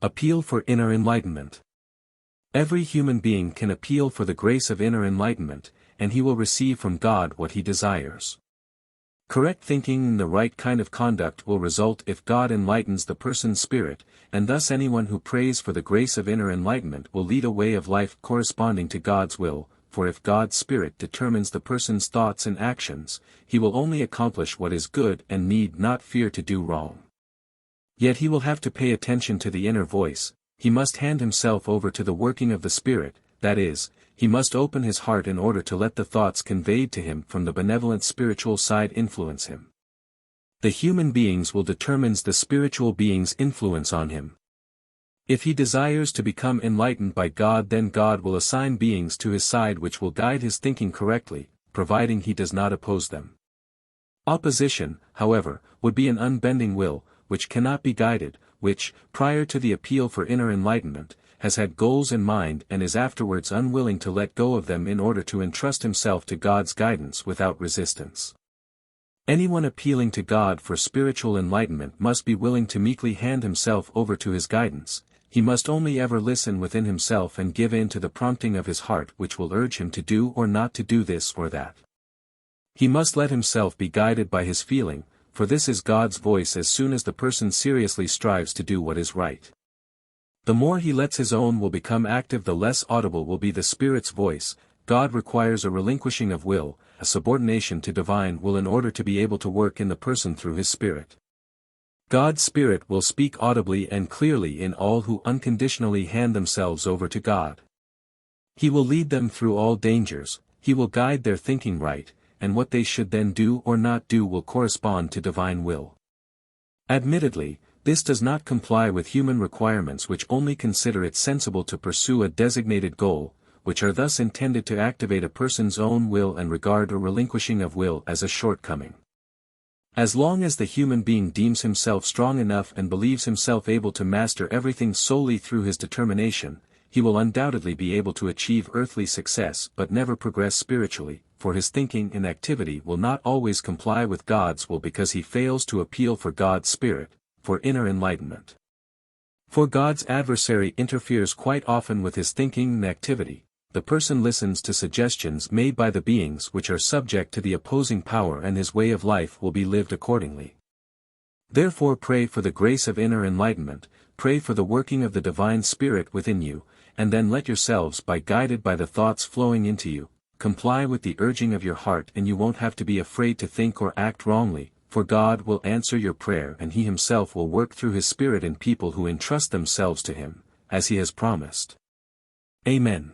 Appeal for inner enlightenment. Every human being can appeal for the grace of inner enlightenment, and he will receive from God what he desires. Correct thinking and the right kind of conduct will result if God enlightens the person's spirit, and thus anyone who prays for the grace of inner enlightenment will lead a way of life corresponding to God's will, for if God's Spirit determines the person's thoughts and actions, he will only accomplish what is good and need not fear to do wrong. Yet he will have to pay attention to the inner voice, he must hand himself over to the working of the Spirit, that is, he must open his heart in order to let the thoughts conveyed to him from the benevolent spiritual side influence him. The human beings will determine the spiritual being's influence on him. If he desires to become enlightened by God, then God will assign beings to his side which will guide his thinking correctly, providing he does not oppose them. Opposition, however, would be an unbending will, which cannot be guided, which, prior to the appeal for inner enlightenment, has had goals in mind and is afterwards unwilling to let go of them in order to entrust himself to God's guidance without resistance. Anyone appealing to God for spiritual enlightenment must be willing to meekly hand himself over to his guidance. He must only ever listen within himself and give in to the prompting of his heart which will urge him to do or not to do this or that. He must let himself be guided by his feeling, for this is God's voice as soon as the person seriously strives to do what is right. The more he lets his own will become active, the less audible will be the Spirit's voice. God requires a relinquishing of will, a subordination to divine will in order to be able to work in the person through his Spirit. God's Spirit will speak audibly and clearly in all who unconditionally hand themselves over to God. He will lead them through all dangers, he will guide their thinking right, and what they should then do or not do will correspond to divine will. Admittedly, this does not comply with human requirements which only consider it sensible to pursue a designated goal, which are thus intended to activate a person's own will and regard a relinquishing of will as a shortcoming. As long as the human being deems himself strong enough and believes himself able to master everything solely through his determination, he will undoubtedly be able to achieve earthly success but never progress spiritually, for his thinking and activity will not always comply with God's will because he fails to appeal for God's Spirit, for inner enlightenment. For God's adversary interferes quite often with his thinking and activity. The person listens to suggestions made by the beings which are subject to the opposing power and his way of life will be lived accordingly. Therefore pray for the grace of inner enlightenment, pray for the working of the divine Spirit within you, and then let yourselves be guided by the thoughts flowing into you, comply with the urging of your heart and you won't have to be afraid to think or act wrongly, for God will answer your prayer and he himself will work through his Spirit in people who entrust themselves to him, as he has promised. Amen.